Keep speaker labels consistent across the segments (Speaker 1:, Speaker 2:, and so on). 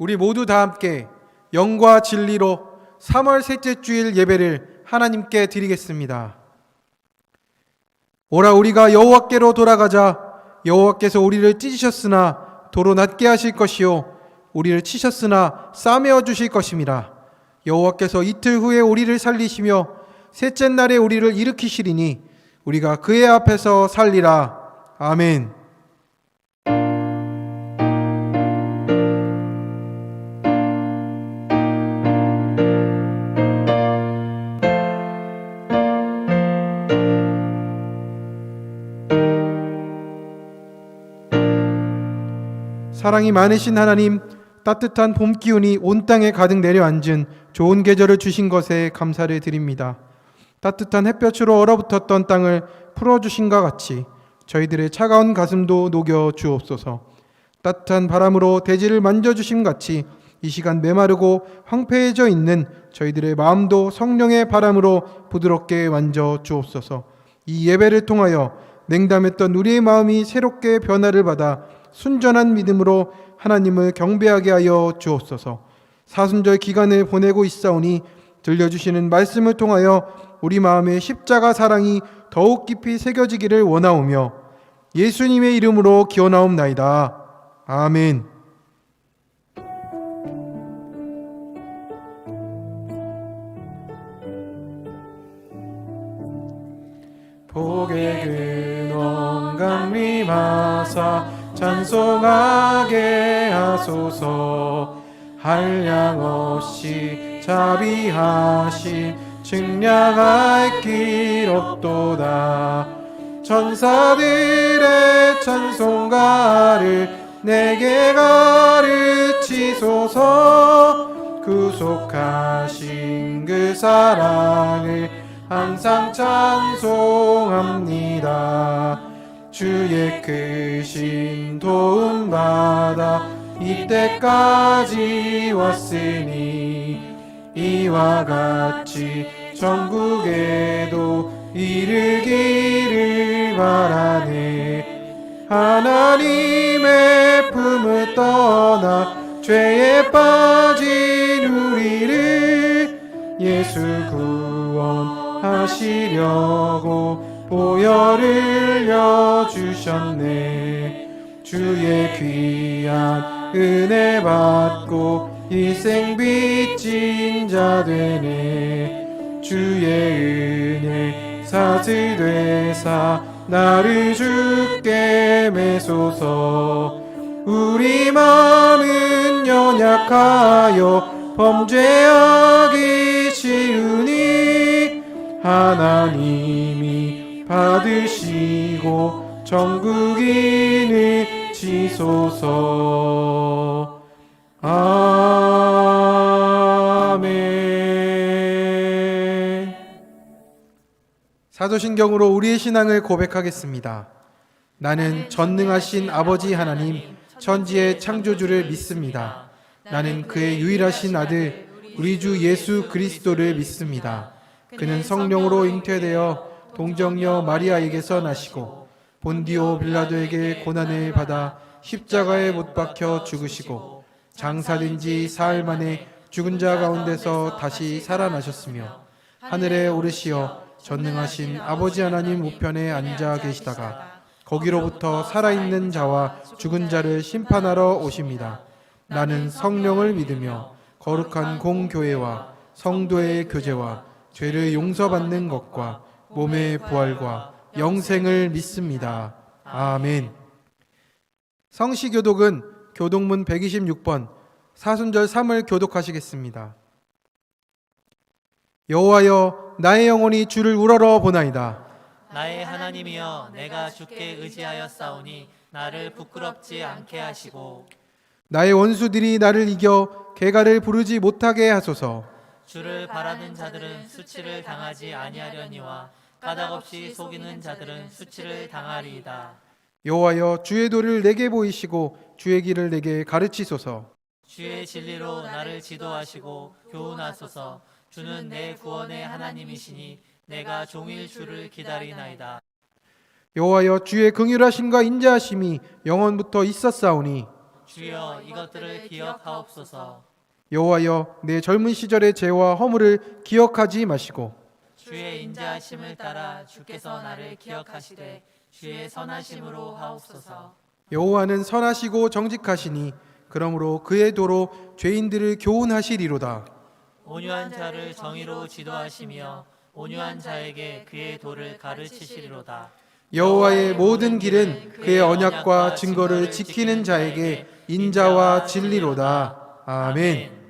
Speaker 1: 우리 모두 다 함께 영과 진리로 3월 셋째 주일 예배를 하나님께 드리겠습니다. 오라 우리가 여호와께로 돌아가자. 여호와께서 우리를 찢으셨으나 도로 낮게 하실 것이요 우리를 치셨으나 싸매어 주실 것임이라. 여호와께서 이틀 후에 우리를 살리시며 셋째 날에 우리를 일으키시리니 우리가 그의 앞에서 살리라. 아멘. 사랑이 많으신 하나님, 따뜻한 봄 기운이 온 땅에 가득 내려앉은 좋은 계절을 주신 것에 감사를 드립니다. 따뜻한 햇볕으로 얼어붙었던 땅을 풀어주신과 같이 저희들의 차가운 가슴도 녹여 주옵소서. 따뜻한 바람으로 대지를 만져주심 같이 이 시간 메마르고 황폐해져 있는 저희들의 마음도 성령의 바람으로 부드럽게 만져 주옵소서. 이 예배를 통하여 냉담했던 우리의 마음이 새롭게 변화를 받아 순전한 믿음으로 하나님을 경배하게 하여 주옵소서. 사순절 기간을 보내고 있사오니 들려주시는 말씀을 통하여 우리 마음에 십자가 사랑이 더욱 깊이 새겨지기를 원하오며 예수님의 이름으로 기원하옵나이다. 아멘. 복의 근원 강림하사 찬송하게 하소서. 한량 없이 자비하신 측량할 길 없도다. 천사들의 찬송가를 내게 가르치소서. 구속하신 그 사랑을 항상 찬송합니다. 주의 크신 도움 받아 이때까지 왔으니 이와 같이 전국에도 이르기를 바라네. 하나님의 품을 떠나 죄에 빠진 우리를 예수 구원하시려고 보혈을 흘려주셨네. 주의 귀한 은혜 받고 일생 빚진 자 되네. 주의 은혜 사슬되사 나를 주께 매소서. 우리 마음은 연약하여 범죄하기 쉬우니 하나님이 받으시고 전국인을 치소서. 아멘. 사도신경으로 우리의 신앙을 고백하겠습니다. 나는 전능하신 아버지 하나님 천지의 창조주를 믿습니다. 나는 그의 유일하신 아들 우리 주 예수 그리스도를 믿습니다. 그는 성령으로 잉태되어 동정녀 마리아에게서 나시고 본디오 빌라도에게 고난을 받아 십자가에 못 박혀 죽으시고 장사된 지 사흘 만에 죽은 자 가운데서 다시 살아나셨으며 하늘에 오르시어 전능하신 아버지 하나님 우편에 앉아 계시다가 거기로부터 살아있는 자와 죽은 자를 심판하러 오십니다. 나는 성령을 믿으며 거룩한 공교회와 성도의 교제와 죄를 용서받는 것과 몸의 부활과 영생을 믿습니다. 아멘. 성시교독은 교독문 126번 사순절 3을 교독하시겠습니다. 여호와여 나의 영혼이 주를 우러러 보나이다.
Speaker 2: 나의 하나님이여 내가 주께 의지하였사오니 나를 부끄럽지 않게 하시고
Speaker 1: 나의 원수들이 나를 이겨 개가를 부르지 못하게 하소서.
Speaker 2: 주를 바라는 자들은 수치를 당하지 아니하려니와 까닭없이 속이는 자들은 수치를 당하리이다.
Speaker 1: 여호와여 주의 도를 내게 보이시고 주의 길을 내게 가르치소서.
Speaker 2: 주의 진리로 나를 지도하시고 교훈하소서. 주는 내 구원의 하나님이시니 내가 종일 주를 기다리나이다.
Speaker 1: 여호와여 주의 긍휼하심과 인자하심이 영원부터 있었사오니
Speaker 2: 주여 이것들을 기억하옵소서.
Speaker 1: 여호와여 내 젊은 시절의 죄와 허물을 기억하지 마시고
Speaker 2: 주의 인자하심을 따라 주께서 나를 기억하시되 주의 선하심으로 하옵소서.
Speaker 1: 여호와는 선하시고 정직하시니 그러므로 그의 도로 죄인들을 교훈하시리로다.
Speaker 2: 온유한 자를 정의로 지도하시며 온유한 자에게 그의 도를 가르치시리로다.
Speaker 1: 여호와의 모든 길은 그의 언약과 증거를 지키는 자에게 인자와 진리로다. 아멘.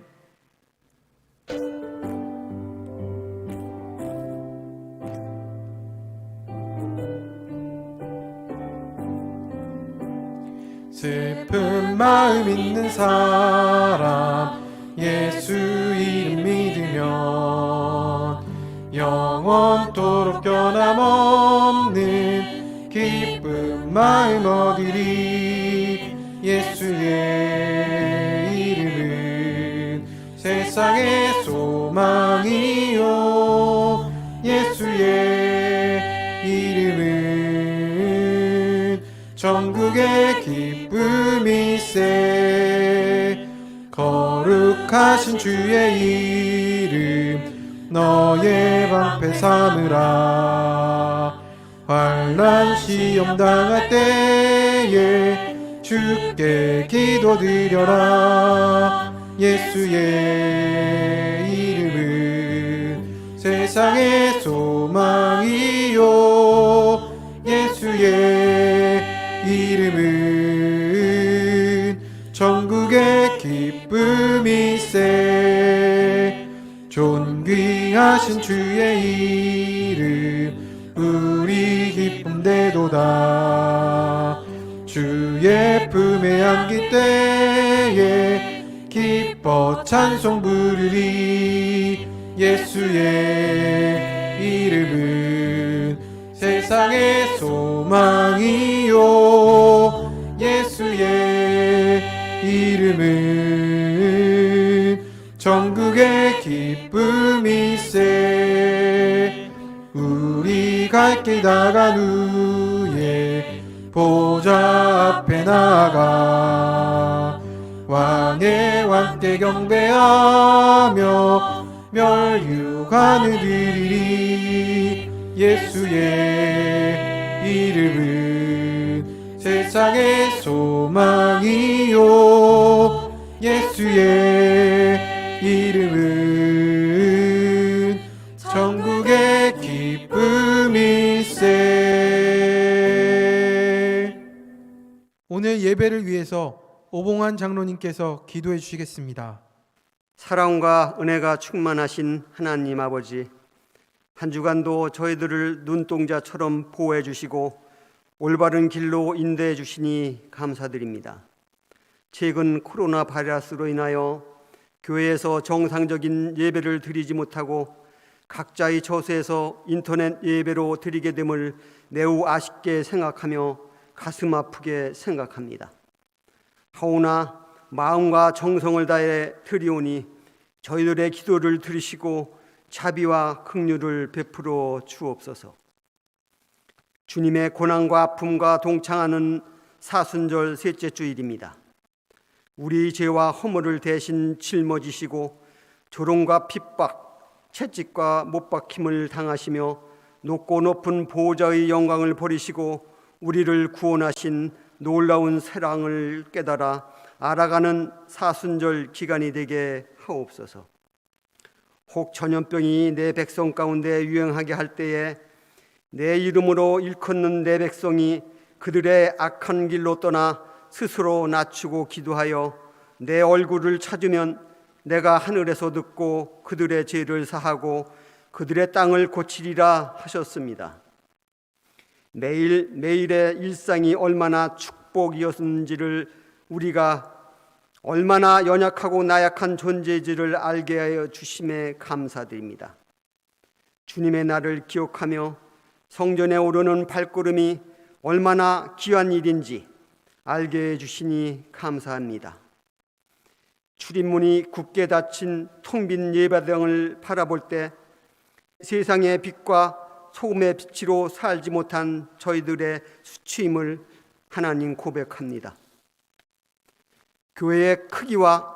Speaker 1: 슬픈 마음 있는 사람 예수 이름 믿으면 영원토록 변함없는 기쁜 마음 얻으리. 예수의 이름은 세상의 소망이요 예수의 이름은 천국의 기쁨일세. 거룩하신 주의 이름 너의 방패 삼으라. 환난 시험 당할 때에 주께 기도드려라. 예수의 이름은 세상의 소망이요 예수의 이름은 천국의 기쁨일세. 존귀하신 주의 이름 우리 기쁨되도다. 주의 품에 안길 때에 기뻐 찬송 부르리. 예수의 이름은 세상의 소망이요 예수의 이름은 천국의 기쁨일세. 우리 갈 길 다간 후에 보좌 앞에 나가 왕의 왕께 경배하며 멸류관을 드리리. 예수의 이름은 세상의 소망이요 예수의 이름은 천국의 기쁨일세. 오늘 예배를 위해서 오봉환 장로님께서 기도해 주시겠습니다.
Speaker 3: 사랑과 은혜가 충만하신 하나님 아버지, 한 주간도 저희들을 눈동자처럼 보호해 주시고 올바른 길로 인도해 주시니 감사드립니다. 최근 코로나 바이러스로 인하여 교회에서 정상적인 예배를 드리지 못하고 각자의 처소에서 인터넷 예배로 드리게 됨을 매우 아쉽게 생각하며 가슴 아프게 생각합니다. 하오나 마음과 정성을 다해 드리오니 저희들의 기도를 들으시고 자비와 긍휼을 베풀어 주옵소서. 주님의 고난과 아픔과 동창하는 사순절 셋째 주일입니다. 우리 죄와 허물을 대신 짊어지시고 조롱과 핍박, 채찍과 못박힘을 당하시며 높고 높은 보호자의 영광을 버리시고 우리를 구원하신 놀라운 사랑을 깨달아 알아가는 사순절 기간이 되게 하옵소서. 혹 전염병이 내 백성 가운데 유행하게 할 때에 내 이름으로 일컫는 내 백성이 그들의 악한 길로 떠나 스스로 낮추고 기도하여 내 얼굴을 찾으면 내가 하늘에서 듣고 그들의 죄를 사하고 그들의 땅을 고치리라 하셨습니다. 매일매일의 일상이 얼마나 축복이었는지를 우리가 얼마나 연약하고 나약한 존재인지를 알게 하여 주심에 감사드립니다. 주님의 날을 기억하며 성전에 오르는 발걸음이 얼마나 귀한 일인지 알게 해주시니 감사합니다. 출입문이 굳게 닫힌 텅 빈 예배당을 바라볼 때 세상의 빛과 소금의 빛으로 살지 못한 저희들의 수치임을 하나님 고백합니다. 교회의 크기와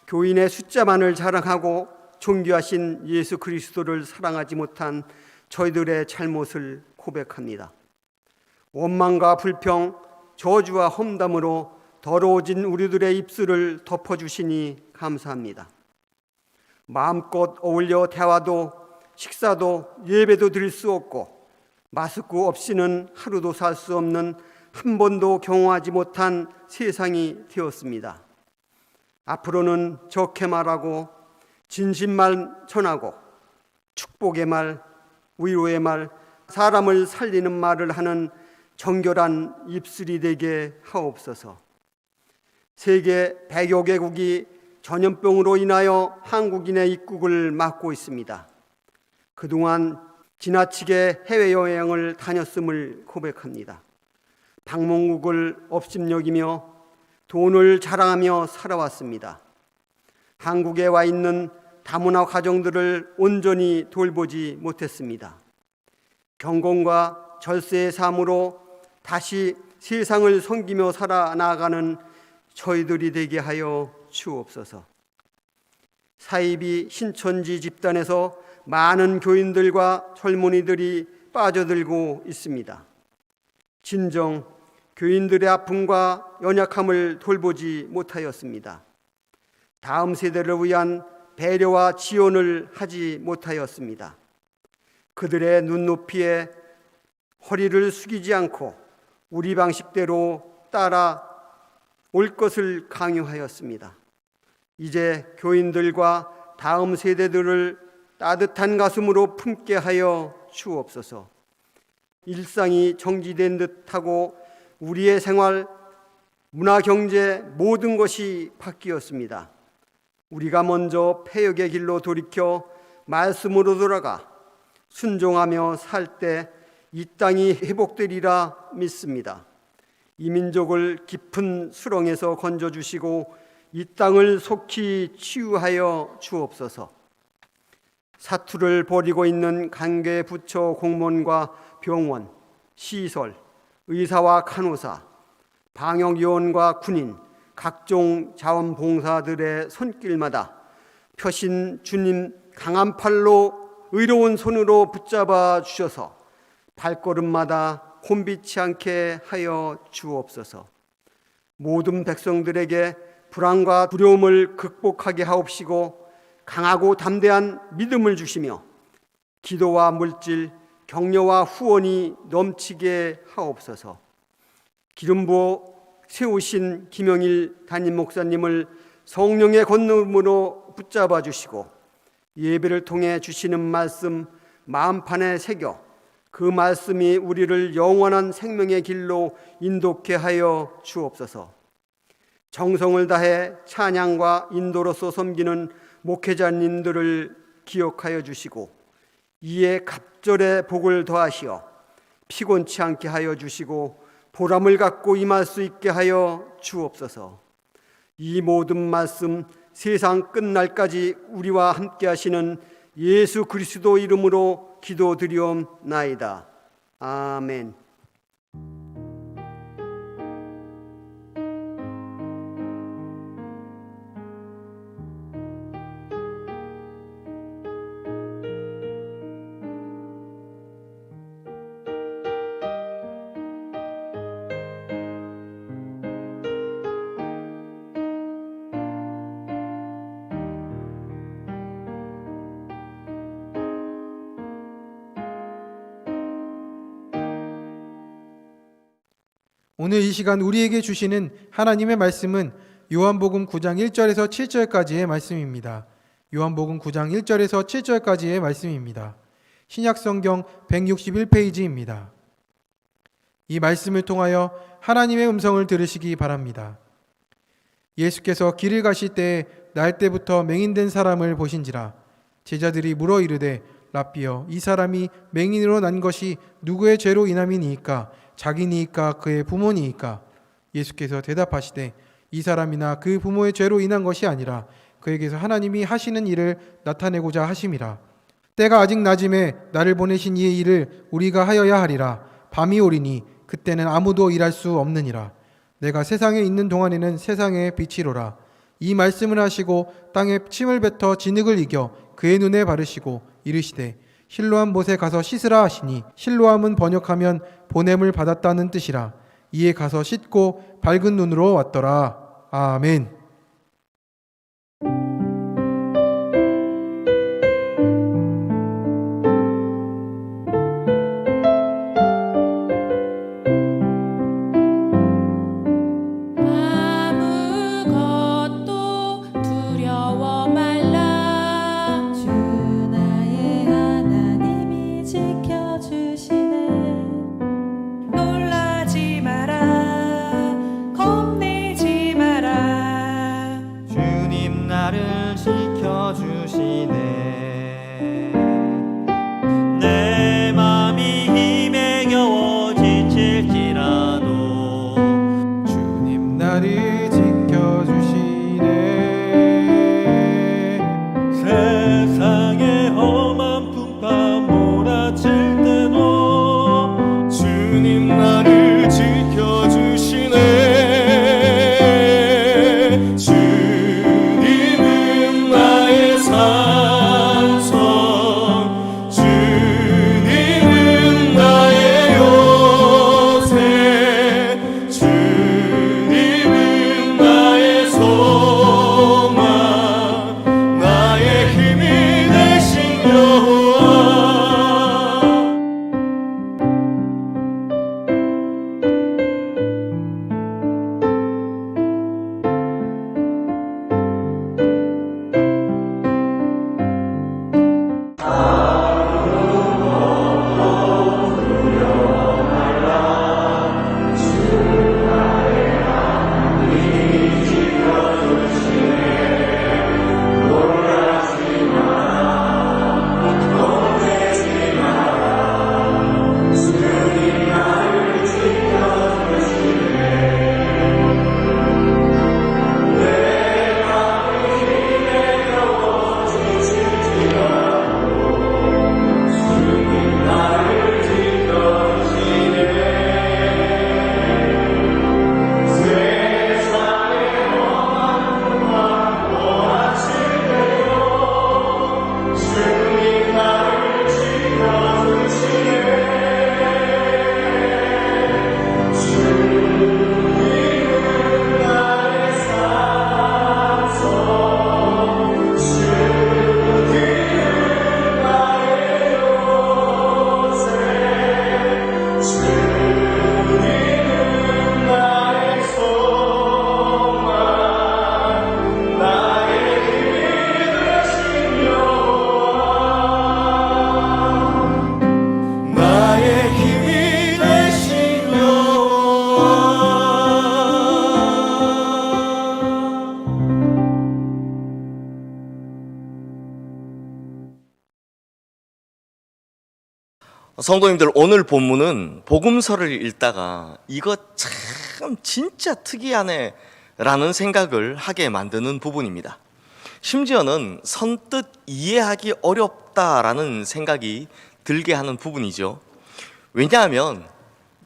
Speaker 3: 교인의 숫자만을 자랑하고 존귀하신 예수 그리스도를 사랑하지 못한 저희들의 잘못을 고백합니다. 원망과 불평, 저주와 험담으로 더러워진 우리들의 입술을 덮어주시니 감사합니다. 마음껏 어울려 대화도 식사도 예배도 드릴 수 없고 마스크 없이는 하루도 살 수 없는 한 번도 경험하지 못한 세상이 되었습니다. 앞으로는 좋게 말하고 진심만 전하고 축복의 말, 위로의 말, 사람을 살리는 말을 하는 정결한 입술이 되게 하옵소서. 세계 100여 개국이 전염병으로 인하여 한국인의 입국을 막고 있습니다. 그동안 지나치게 해외여행을 다녔음을 고백합니다. 방문국을 업심여기며 돈을 자랑하며 살아왔습니다. 한국에 와 있는 다문화 가정들을 온전히 돌보지 못했습니다. 경건과 절세의 삶으로 다시 세상을 섬기며 살아나가는 저희들이 되게 하여 주옵소서. 사이비 신천지 집단에서 많은 교인들과 젊은이들이 빠져들고 있습니다. 진정 교인들의 아픔과 연약함을 돌보지 못하였습니다. 다음 세대를 위한 배려와 지원을 하지 못하였습니다. 그들의 눈높이에 허리를 숙이지 않고 우리 방식대로 따라 올 것을 강요하였습니다. 이제 교인들과 다음 세대들을 따뜻한 가슴으로 품게 하여 주옵소서. 일상이 정지된 듯하고 우리의 생활, 문화, 경제 모든 것이 바뀌었습니다. 우리가 먼저 폐역의 길로 돌이켜 말씀으로 돌아가 순종하며 살 때 이 땅이 회복되리라 믿습니다. 이 민족을 깊은 수렁에서 건져주시고 이 땅을 속히 치유하여 주옵소서. 사투를 벌이고 있는 관계 부처 공무원과 병원, 시설, 의사와 간호사, 방역요원과 군인, 각종 자원봉사들의 손길마다 표신 주님 강한 팔로 의로운 손으로 붙잡아 주셔서 발걸음마다 곤비치 않게 하여 주옵소서. 모든 백성들에게 불안과 두려움을 극복하게 하옵시고 강하고 담대한 믿음을 주시며 기도와 물질, 격려와 후원이 넘치게 하옵소서. 기름 부어 세우신 김영일 담임 목사님을 성령의 권능으로 붙잡아 주시고 예배를 통해 주시는 말씀 마음판에 새겨 그 말씀이 우리를 영원한 생명의 길로 인도케 하여 주옵소서. 정성을 다해 찬양과 인도로서 섬기는 목회자님들을 기억하여 주시고 이에 갑절의 복을 더하시어 피곤치 않게 하여 주시고 보람을 갖고 임할 수 있게 하여 주옵소서. 이 모든 말씀 세상 끝날까지 우리와 함께 하시는 예수 그리스도 이름으로 기도드리옵나이다. 아멘.
Speaker 1: 오늘 이 시간 우리에게 주시는 하나님의 말씀은 요한복음 9장 1절에서 7절까지의 말씀입니다. 요한복음 9장 1절에서 7절까지의 말씀입니다. 신약성경 161페이지입니다. 이 말씀을 통하여 하나님의 음성을 들으시기 바랍니다. 예수께서 길을 가실 때에 날 때부터 맹인된 사람을 보신지라. 제자들이 물어 이르되 랍비여, 이 사람이 맹인으로 난 것이 누구의 죄로 인함이니이까? 자기니이까 그의 부모니이까? 예수께서 대답하시되 이 사람이나 그 부모의 죄로 인한 것이 아니라 그에게서 하나님이 하시는 일을 나타내고자 하심이라. 때가 아직 낮음에 나를 보내신 이의 일을 우리가 하여야 하리라. 밤이 오리니 그때는 아무도 일할 수 없느니라. 내가 세상에 있는 동안에는 세상의 빛이로라. 이 말씀을 하시고 땅에 침을 뱉어 진흙을 이겨 그의 눈에 바르시고 이르시되 실로암 못에 가서 씻으라 하시니, 실로암은 번역하면 보냄을 받았다는 뜻이라. 이에 가서 씻고 밝은 눈으로 왔더라. 아멘.
Speaker 4: 아무것도 두려워 말라. 주 나의 하나님이 지켜주시네. 놀라지 마라. 겁내지 마라.
Speaker 2: 주님 나를 지켜주시네. 내 맘이 힘에 겨워 지칠지라도
Speaker 1: 주님 나를 지켜주시네.
Speaker 2: 세상의 험한 풍파 몰아칠 때도
Speaker 5: 주님 나를 지켜주시네. 주님은 나의 산성, 주님은 나의 요새, 주님은 나의 소망, 나의 힘이 되신 여호와. 나의 힘이 되신 여호와.
Speaker 6: 성도님들, 오늘 본문은 복음서를 읽다가 이것 참 진짜 특이하네 라는 생각을 하게 만드는 부분입니다. 심지어는 선뜻 이해하기 어렵다라는 생각이 들게 하는 부분이죠. 왜냐하면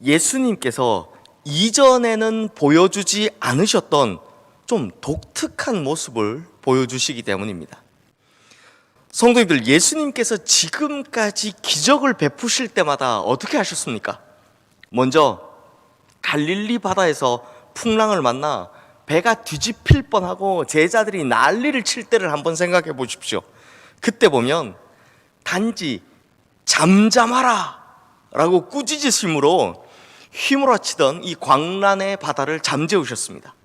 Speaker 6: 예수님께서 이전에는 보여주지 않으셨던 좀 독특한 모습을 보여주시기 때문입니다. 성도님들, 예수님께서 지금까지 기적을 베푸실 때마다 어떻게 하셨습니까? 먼저 갈릴리 바다에서 풍랑을 만나 배가 뒤집힐 뻔하고 제자들이 난리를 칠 때를 한번 생각해 보십시오. 그때 보면 단지 잠잠하라 라고 꾸짖으심으로 휘몰아치던 이 광란의 바다를 잠재우셨습니다.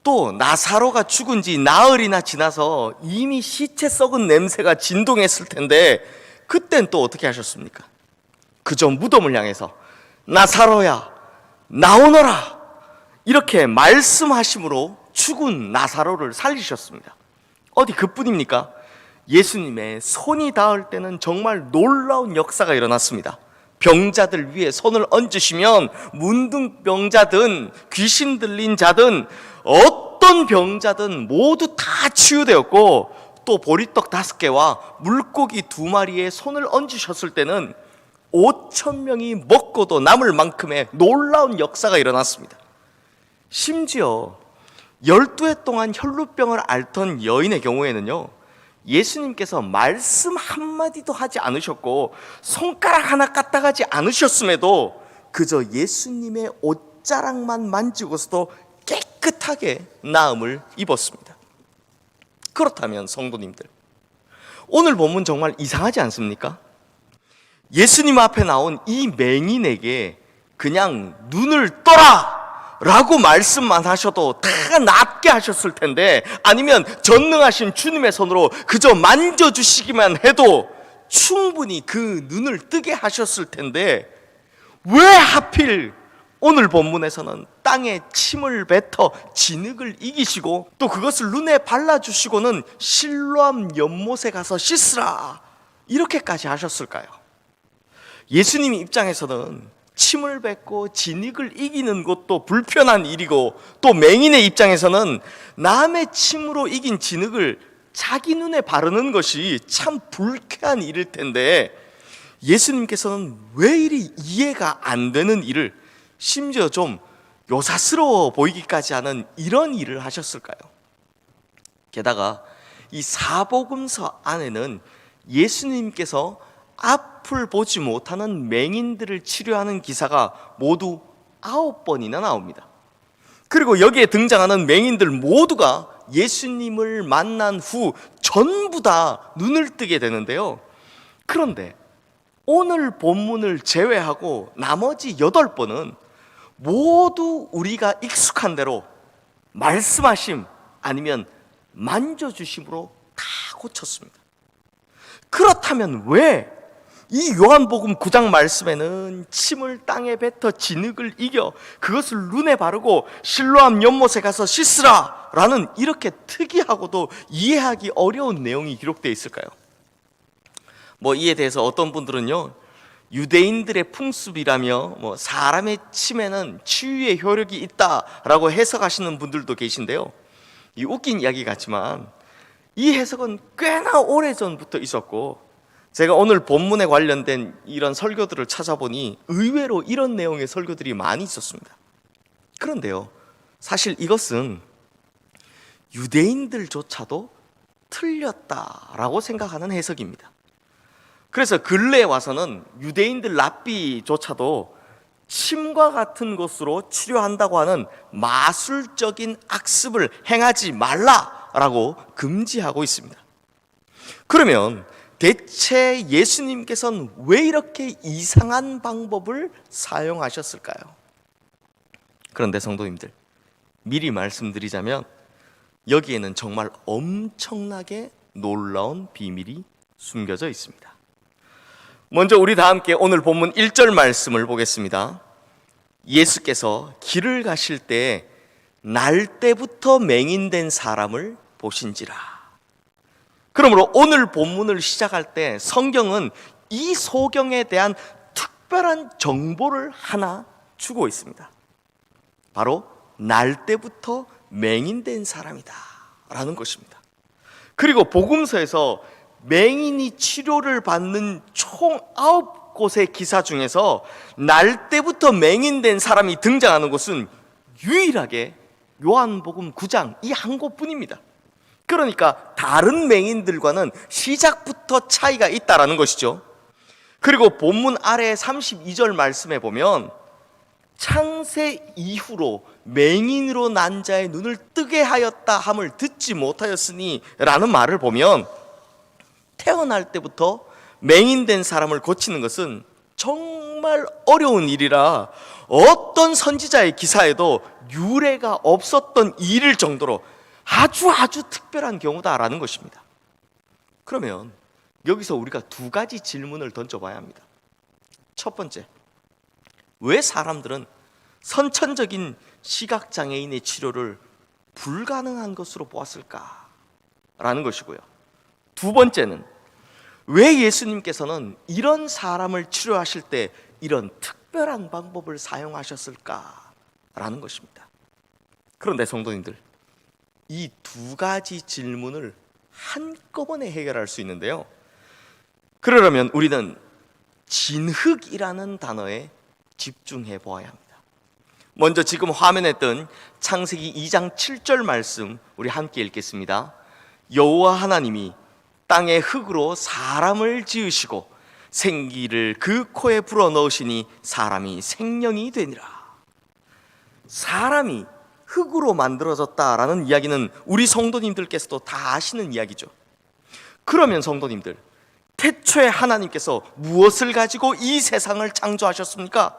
Speaker 6: 또 나사로가 죽은 지 나흘이나 지나서 이미 시체 썩은 냄새가 진동했을 텐데 그땐 또 어떻게 하셨습니까? 그저 무덤을 향해서 나사로야 나오너라 이렇게 말씀하심으로 죽은 나사로를 살리셨습니다. 어디 그뿐입니까? 예수님의 손이 닿을 때는 정말 놀라운 역사가 일어났습니다. 병자들 위에 손을 얹으시면 문둥병자든 귀신 들린 자든 어떤 병자든 모두 다 치유되었고, 또 보리떡 5개와 물고기 2마리에 손을 얹으셨을 때는 5,000명이 먹고도 남을 만큼의 놀라운 역사가 일어났습니다. 심지어 12해 동안 혈루병을 앓던 여인의 경우에는요, 예수님께서 말씀 한마디도 하지 않으셨고 손가락 하나 까딱하지 않으셨음에도 그저 예수님의 옷자락만 만지고서도 깨끗하게 나음을 입었습니다. 그렇다면 성도님들, 오늘 본문 정말 이상하지 않습니까? 예수님 앞에 나온 이 맹인에게 그냥 눈을 떠라! 라고 말씀만 하셔도 다 낫게 하셨을 텐데, 아니면 전능하신 주님의 손으로 그저 만져주시기만 해도 충분히 그 눈을 뜨게 하셨을 텐데, 왜 하필 오늘 본문에서는 땅에 침을 뱉어 진흙을 이기시고 또 그것을 눈에 발라주시고는 실로암 연못에 가서 씻으라 이렇게까지 하셨을까요? 예수님 입장에서는 침을 뱉고 진흙을 이기는 것도 불편한 일이고, 또 맹인의 입장에서는 남의 침으로 이긴 진흙을 자기 눈에 바르는 것이 참 불쾌한 일일 텐데, 예수님께서는 왜 이리 이해가 안 되는 일을, 심지어 좀 요사스러워 보이기까지 하는 이런 일을 하셨을까요? 게다가 이 사복음서 안에는 예수님께서 앞을 보지 못하는 맹인들을 치료하는 기사가 모두 9번이나 나옵니다. 그리고 여기에 등장하는 맹인들 모두가 예수님을 만난 후 전부 다 눈을 뜨게 되는데요. 그런데 오늘 본문을 제외하고 나머지 8번은 모두 우리가 익숙한 대로 말씀하심 아니면 만져주심으로 다 고쳤습니다. 그렇다면 왜 이 요한복음 9장 말씀에는 침을 땅에 뱉어 진흙을 이겨 그것을 눈에 바르고 실로암 연못에 가서 씻으라 라는 이렇게 특이하고도 이해하기 어려운 내용이 기록되어 있을까요? 이에 대해서 어떤 분들은요, 유대인들의 풍습이라며 사람의 침에는 치유의 효력이 있다라고 해석하시는 분들도 계신데요, 이 웃긴 이야기 같지만 이 해석은 꽤나 오래전부터 있었고, 제가 오늘 본문에 관련된 이런 설교들을 찾아보니 의외로 이런 내용의 설교들이 많이 있었습니다. 그런데요, 사실 이것은 유대인들조차도 틀렸다라고 생각하는 해석입니다. 그래서 근래에 와서는 유대인들 랍비조차도 침과 같은 것으로 치료한다고 하는 마술적인 악습을 행하지 말라라고 금지하고 있습니다. 그러면 대체 예수님께서는 왜 이렇게 이상한 방법을 사용하셨을까요? 그런데 성도님들, 미리 말씀드리자면 여기에는 정말 엄청나게 놀라운 비밀이 숨겨져 있습니다. 먼저 우리 다 함께 오늘 본문 1절 말씀을 보겠습니다. 예수께서 길을 가실 때 날 때부터 맹인된 사람을 보신지라. 그러므로 오늘 본문을 시작할 때 성경은 이 소경에 대한 특별한 정보를 하나 주고 있습니다. 바로 날 때부터 맹인된 사람이다 라는 것입니다. 그리고 복음서에서 맹인이 치료를 받는 총 9곳의 기사 중에서 날 때부터 맹인된 사람이 등장하는 곳은 유일하게 요한복음 9장 이 한 곳뿐입니다. 그러니까 다른 맹인들과는 시작부터 차이가 있다라는 것이죠. 그리고 본문 아래 32절 말씀에 보면 창세 이후로 맹인으로 난 자의 눈을 뜨게 하였다 함을 듣지 못하였으니 라는 말을 보면 태어날 때부터 맹인된 사람을 고치는 것은 정말 어려운 일이라 어떤 선지자의 기사에도 유례가 없었던 일일 정도로 아주 특별한 경우다라는 것입니다. 그러면 여기서 우리가 2가지 질문을 던져봐야 합니다. 첫 번째, 왜 사람들은 선천적인 시각장애인의 치료를 불가능한 것으로 보았을까라는 것이고요. 2번째는 왜 예수님께서는 이런 사람을 치료하실 때 이런 특별한 방법을 사용하셨을까라는 것입니다. 그런데 성도님들, 이 2가지 질문을 한꺼번에 해결할 수 있는데요, 그러려면 우리는 진흙이라는 단어에 집중해 보아야 합니다. 먼저 지금 화면에 뜬 창세기 2장 7절 말씀 우리 함께 읽겠습니다. 여호와 하나님이 땅의 흙으로 사람을 지으시고 생기를 그 코에 불어넣으시니 사람이 생명이 되니라. 사람이 흙으로 만들어졌다라는 이야기는 우리 성도님들께서도 다 아시는 이야기죠. 그러면 성도님들, 태초에 하나님께서 무엇을 가지고 이 세상을 창조하셨습니까?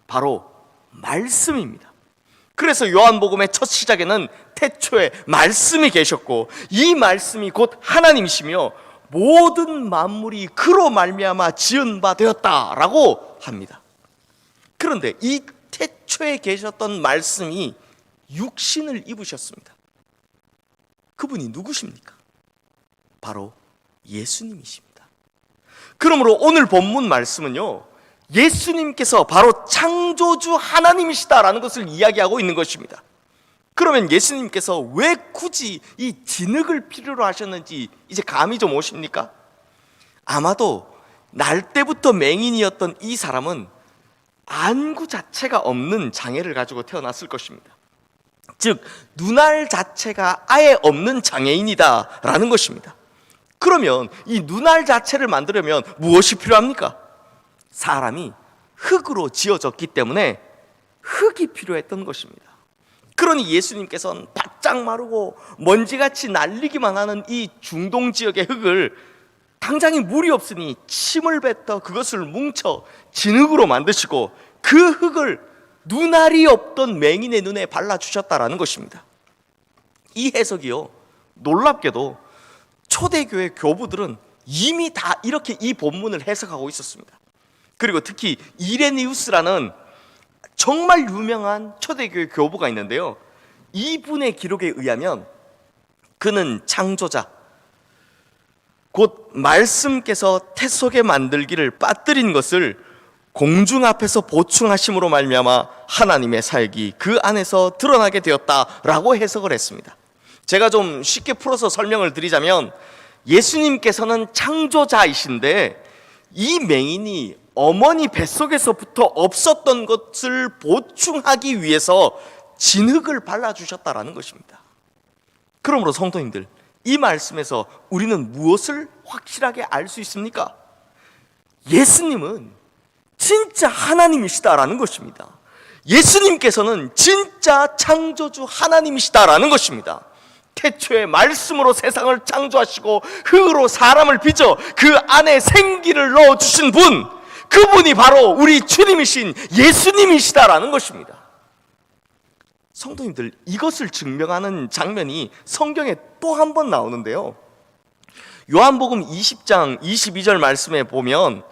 Speaker 6: 바로 말씀입니다. 그래서 요한복음의 첫 시작에는 태초에 말씀이 계셨고 이 말씀이 곧 하나님이시며 모든 만물이 그로 말미암아 지은 바 되었다라고 합니다. 그런데 이 태초에 계셨던 말씀이 육신을 입으셨습니다. 그분이 누구십니까? 바로 예수님이십니다. 그러므로 오늘 본문 말씀은요, 예수님께서 바로 창조주 하나님이시다라는 것을 이야기하고 있는 것입니다. 그러면 예수님께서 왜 굳이 이 진흙을 필요로 하셨는지 이제 감이 좀 오십니까? 아마도 날 때부터 맹인이었던 이 사람은 안구 자체가 없는 장애를 가지고 태어났을 것입니다. 즉 눈알 자체가 아예 없는 장애인이다라는 것입니다. 그러면 이 눈알 자체를 만들려면 무엇이 필요합니까? 사람이 흙으로 지어졌기 때문에 흙이 필요했던 것입니다. 그러니 예수님께서는 바짝 마르고 먼지같이 날리기만 하는 이 중동 지역의 흙을 당장에 물이 없으니 침을 뱉어 그것을 뭉쳐 진흙으로 만드시고 그 흙을 눈알이 없던 맹인의 눈에 발라주셨다라는 것입니다. 이 해석이요, 놀랍게도 초대교회 교부들은 이미 다 이렇게 이 본문을 해석하고 있었습니다. 그리고 특히 이레니우스라는 정말 유명한 초대교회 교부가 있는데요, 이분의 기록에 의하면 그는 창조자 곧 말씀께서 태 속에 만들기를 빠뜨린 것을 공중 앞에서 보충하심으로 말미암아 하나님의 사역이 그 안에서 드러나게 되었다라고 해석을 했습니다. 제가 좀 쉽게 풀어서 설명을 드리자면 예수님께서는 창조자이신데 이 맹인이 어머니 뱃속에서부터 없었던 것을 보충하기 위해서 진흙을 발라주셨다라는 것입니다. 그러므로 성도님들, 이 말씀에서 우리는 무엇을 확실하게 알 수 있습니까? 예수님은 진짜 하나님이시다라는 것입니다. 예수님께서는 진짜 창조주 하나님이시다라는 것입니다. 태초에 말씀으로 세상을 창조하시고 흙으로 사람을 빚어 그 안에 생기를 넣어주신 분, 그분이 바로 우리 주님이신 예수님이시다라는 것입니다. 성도님들, 이것을 증명하는 장면이 성경에 또 한 번 나오는데요, 요한복음 20장 22절 말씀에 보면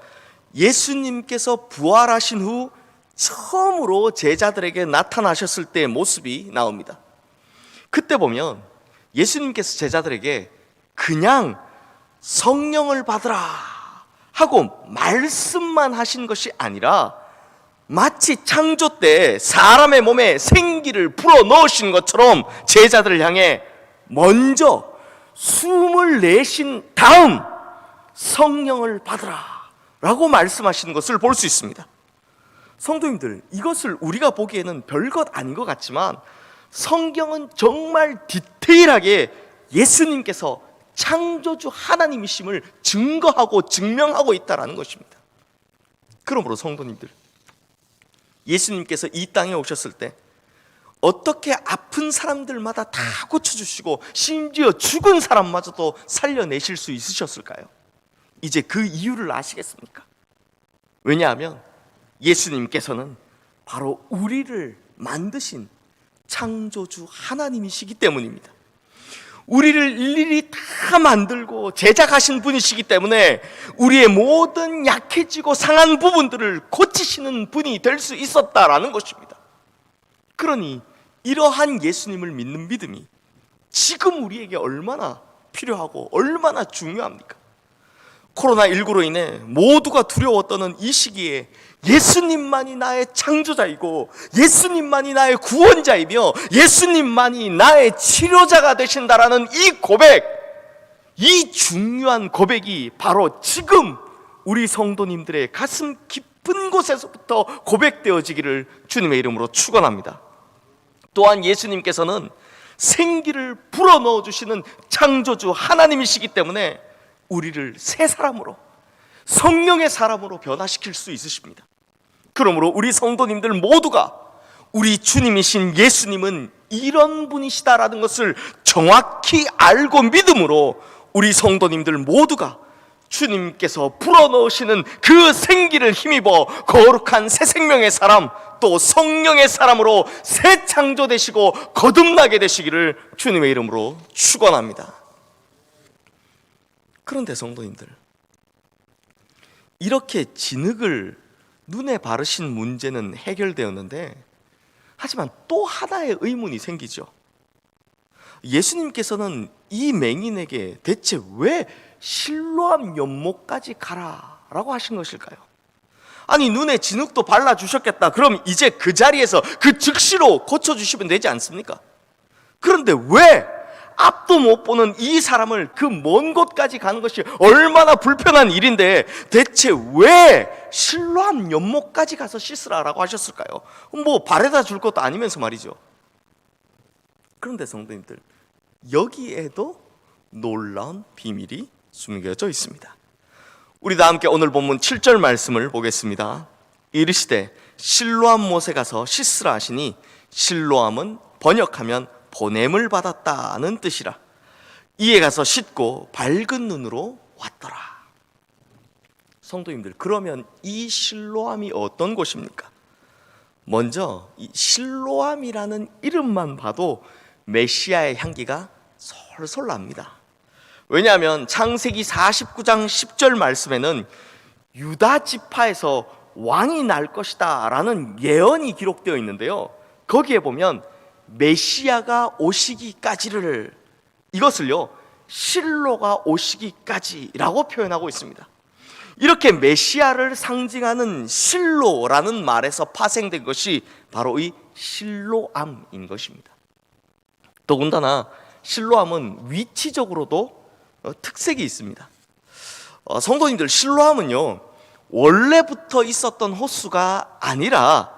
Speaker 6: 예수님께서 부활하신 후 처음으로 제자들에게 나타나셨을 때의 모습이 나옵니다. 그때 보면 예수님께서 제자들에게 그냥 성령을 받으라 하고 말씀만 하신 것이 아니라 마치 창조 때 사람의 몸에 생기를 불어넣으신 것처럼 제자들을 향해 먼저 숨을 내신 다음 성령을 받으라 라고 말씀하시는 것을 볼 수 있습니다. 성도님들, 이것을 우리가 보기에는 별것 아닌 것 같지만 성경은 정말 디테일하게 예수님께서 창조주 하나님이심을 증거하고 증명하고 있다는 것입니다. 그러므로 성도님들, 예수님께서 이 땅에 오셨을 때 어떻게 아픈 사람들마다 다 고쳐주시고 심지어 죽은 사람마저도 살려내실 수 있으셨을까요? 이제 그 이유를 아시겠습니까? 왜냐하면 예수님께서는 바로 우리를 만드신 창조주 하나님이시기 때문입니다. 우리를 일일이 다 만들고 제작하신 분이시기 때문에 우리의 모든 약해지고 상한 부분들을 고치시는 분이 될 수 있었다라는 것입니다. 그러니 이러한 예수님을 믿는 믿음이 지금 우리에게 얼마나 필요하고 얼마나 중요합니까? 코로나19로 인해 모두가 두려워 떠는 이 시기에 예수님만이 나의 창조자이고 예수님만이 나의 구원자이며 예수님만이 나의 치료자가 되신다라는 이 고백, 이 중요한 고백이 바로 지금 우리 성도님들의 가슴 깊이 깊은 곳에서부터 고백되어지기를 주님의 이름으로 축원합니다. 또한 예수님께서는 생기를 불어넣어 주시는 창조주 하나님이시기 때문에 우리를 새 사람으로, 성령의 사람으로 변화시킬 수 있으십니다. 그러므로 우리 성도님들 모두가 우리 주님이신 예수님은 이런 분이시다라는 것을 정확히 알고 믿음으로 우리 성도님들 모두가 주님께서 불어넣으시는 그 생기를 힘입어 거룩한 새 생명의 사람, 또 성령의 사람으로 새 창조되시고 거듭나게 되시기를 주님의 이름으로 축원합니다. 그런데 성도님들, 이렇게 진흙을 눈에 바르신 문제는 해결되었는데, 하지만 또 하나의 의문이 생기죠. 예수님께서는 이 맹인에게 대체 왜 실로암 연못까지 가라라고 하신 것일까요? 아니, 눈에 진흙도 발라주셨겠다. 그럼 이제 그 자리에서 그 즉시로 고쳐주시면 되지 않습니까? 그런데 왜 앞도 못 보는 이 사람을 그 먼 곳까지 가는 것이 얼마나 불편한 일인데 대체 왜 실로암 연못까지 가서 씻으라라고 하셨을까요? 뭐 바래다 줄 것도 아니면서 말이죠. 그런데 성도님들, 여기에도 놀라운 비밀이 숨겨져 있습니다. 우리 다 함께 오늘 본문 7절 말씀을 보겠습니다. 이르시되 실로암 못에 가서 씻으라 하시니, 실로암은 번역하면 보냄을 받았다는 뜻이라. 이에 가서 씻고 밝은 눈으로 왔더라. 성도님들, 그러면 이 실로암이 어떤 곳입니까? 먼저 이 실로암이라는 이름만 봐도 메시아의 향기가 솔솔 납니다. 왜냐하면 창세기 49장 10절 말씀에는 유다 지파에서 왕이 날 것이다 라는 예언이 기록되어 있는데요, 거기에 보면 메시아가 오시기까지를, 이것을요 실로가 오시기까지라고 표현하고 있습니다. 이렇게 메시아를 상징하는 실로라는 말에서 파생된 것이 바로 이 실로암인 것입니다. 더군다나 실로암은 위치적으로도 특색이 있습니다. 성도님들, 실로암은요 원래부터 있었던 호수가 아니라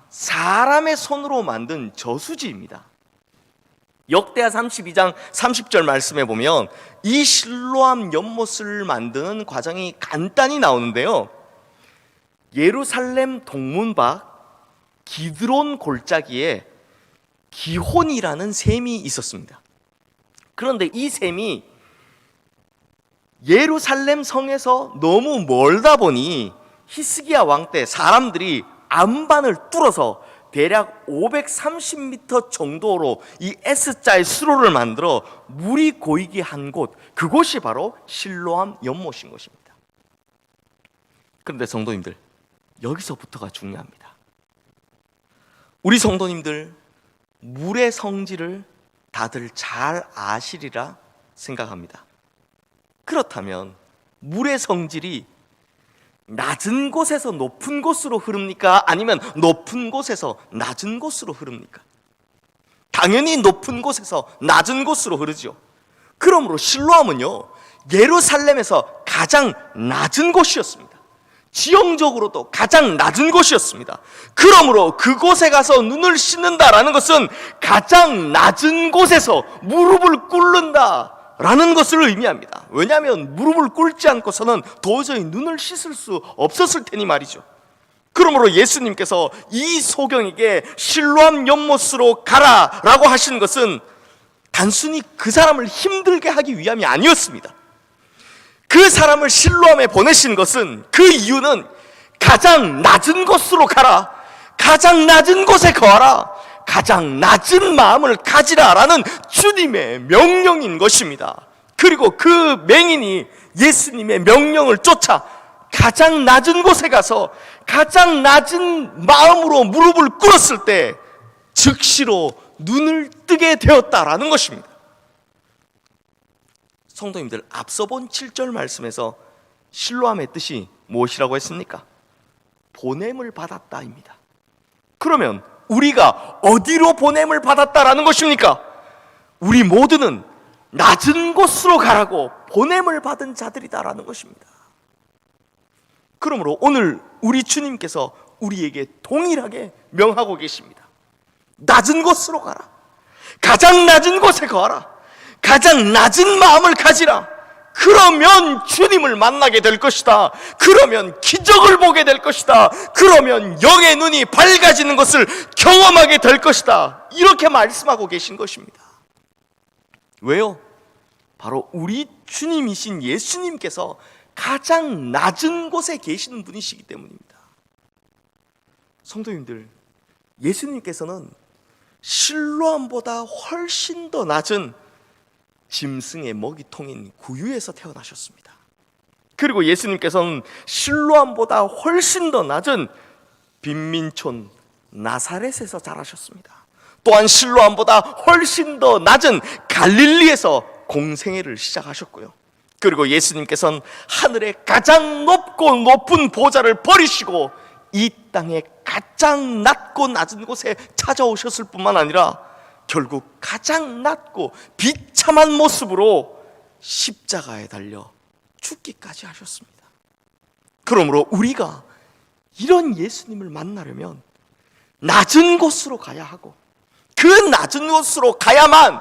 Speaker 6: 사람의 손으로 만든 저수지입니다. 역대하 32장 30절 말씀에 보면 이 실로암 연못을 만드는 과정이 간단히 나오는데요, 예루살렘 동문 밖 기드론 골짜기에 기혼이라는 샘이 있었습니다. 그런데 이 샘이 예루살렘 성에서 너무 멀다 보니 히스기야 왕 때 사람들이 안반을 뚫어서 대략 530m 정도로 이 S자의 수로를 만들어 물이 고이게 한 곳, 그곳이 바로 실로암 연못인 것입니다. 그런데 성도님들, 여기서부터가 중요합니다. 우리 성도님들, 물의 성질을 다들 잘 아시리라 생각합니다. 그렇다면 물의 성질이 낮은 곳에서 높은 곳으로 흐릅니까? 아니면 높은 곳에서 낮은 곳으로 흐릅니까? 당연히 높은 곳에서 낮은 곳으로 흐르죠. 그러므로 실로암은요 예루살렘에서 가장 낮은 곳이었습니다. 지형적으로도 가장 낮은 곳이었습니다. 그러므로 그곳에 가서 눈을 씻는다라는 것은 가장 낮은 곳에서 무릎을 꿇는다 라는 것을 의미합니다. 왜냐하면 무릎을 꿇지 않고서는 도저히 눈을 씻을 수 없었을 테니 말이죠. 그러므로 예수님께서 이 소경에게 실로암 연못으로 가라 라고 하신 것은 단순히 그 사람을 힘들게 하기 위함이 아니었습니다. 그 사람을 실로암에 보내신 것은, 그 이유는 가장 낮은 곳으로 가라, 가장 낮은 곳에 거하라, 가장 낮은 마음을 가지라라는 주님의 명령인 것입니다. 그리고 그 맹인이 예수님의 명령을 쫓아 가장 낮은 곳에 가서 가장 낮은 마음으로 무릎을 꿇었을 때 즉시로 눈을 뜨게 되었다라는 것입니다. 성도님들, 앞서 본 7절 말씀에서 실로암의 뜻이 무엇이라고 했습니까? 보냄을 받았다입니다. 그러면 우리가 어디로 보냄을 받았다라는 것입니까? 우리 모두는 낮은 곳으로 가라고 보냄을 받은 자들이다라는 것입니다. 그러므로 오늘 우리 주님께서 우리에게 동일하게 명하고 계십니다. 낮은 곳으로 가라. 가장 낮은 곳에 가라. 가장 낮은 마음을 가지라. 그러면 주님을 만나게 될 것이다. 그러면 기적을 보게 될 것이다. 그러면 영의 눈이 밝아지는 것을 경험하게 될 것이다. 이렇게 말씀하고 계신 것입니다. 왜요? 바로 우리 주님이신 예수님께서 가장 낮은 곳에 계시는 분이시기 때문입니다. 성도님들, 예수님께서는 실로암보다 훨씬 더 낮은 짐승의 먹이통인 구유에서 태어나셨습니다. 그리고 예수님께서는 실로암보다 훨씬 더 낮은 빈민촌 나사렛에서 자라셨습니다. 또한 실로암보다 훨씬 더 낮은 갈릴리에서 공생애를 시작하셨고요. 그리고 예수님께서는 하늘의 가장 높고 높은 보좌를 버리시고 이 땅의 가장 낮고 낮은 곳에 찾아오셨을 뿐만 아니라 결국 가장 낮고 비참한 모습으로 십자가에 달려 죽기까지 하셨습니다. 그러므로 우리가 이런 예수님을 만나려면 낮은 곳으로 가야 하고 그 낮은 곳으로 가야만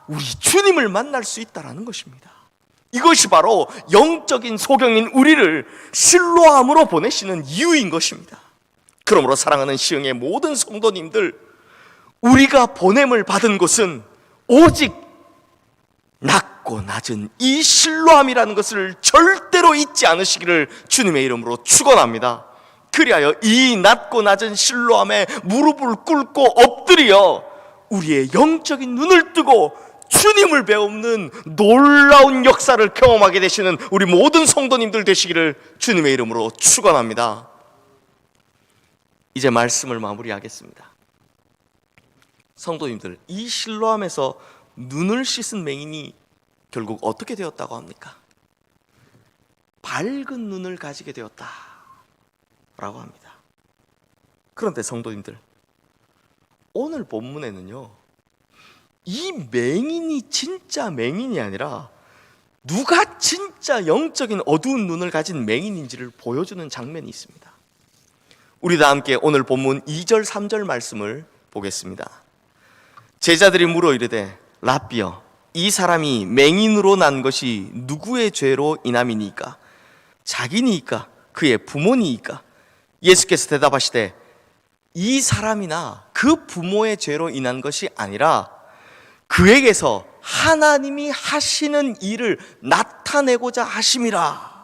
Speaker 6: 우리 주님을 만날 수 있다는 것입니다. 이것이 바로 영적인 소경인 우리를 실로암으로 보내시는 이유인 것입니다. 그러므로 사랑하는 시흥의 모든 성도님들, 우리가 보냄을 받은 곳은 오직 낮고 낮은 이 실로암이라는 것을 절대로 잊지 않으시기를 주님의 이름으로 축원합니다. 그리하여 이 낮고 낮은 실로암에 무릎을 꿇고 엎드려 우리의 영적인 눈을 뜨고 주님을 배우는 놀라운 역사를 경험하게 되시는 우리 모든 성도님들 되시기를 주님의 이름으로 축원합니다. 이제 말씀을 마무리하겠습니다. 성도님들, 이 실로암에서 눈을 씻은 맹인이 결국 어떻게 되었다고 합니까? 밝은 눈을 가지게 되었다라고 합니다. 그런데 성도님들, 오늘 본문에는요, 이 맹인이 진짜 맹인이 아니라 누가 진짜 영적인 어두운 눈을 가진 맹인인지를 보여주는 장면이 있습니다. 우리 다 함께 오늘 본문 2절 3절 말씀을 보겠습니다. 제자들이 물어 이르되 라삐여, 이 사람이 맹인으로 난 것이 누구의 죄로 인함이니까? 자기니까? 그의 부모니까? 예수께서 대답하시되 이 사람이나 그 부모의 죄로 인한 것이 아니라 그에게서 하나님이 하시는 일을 나타내고자 하심이라.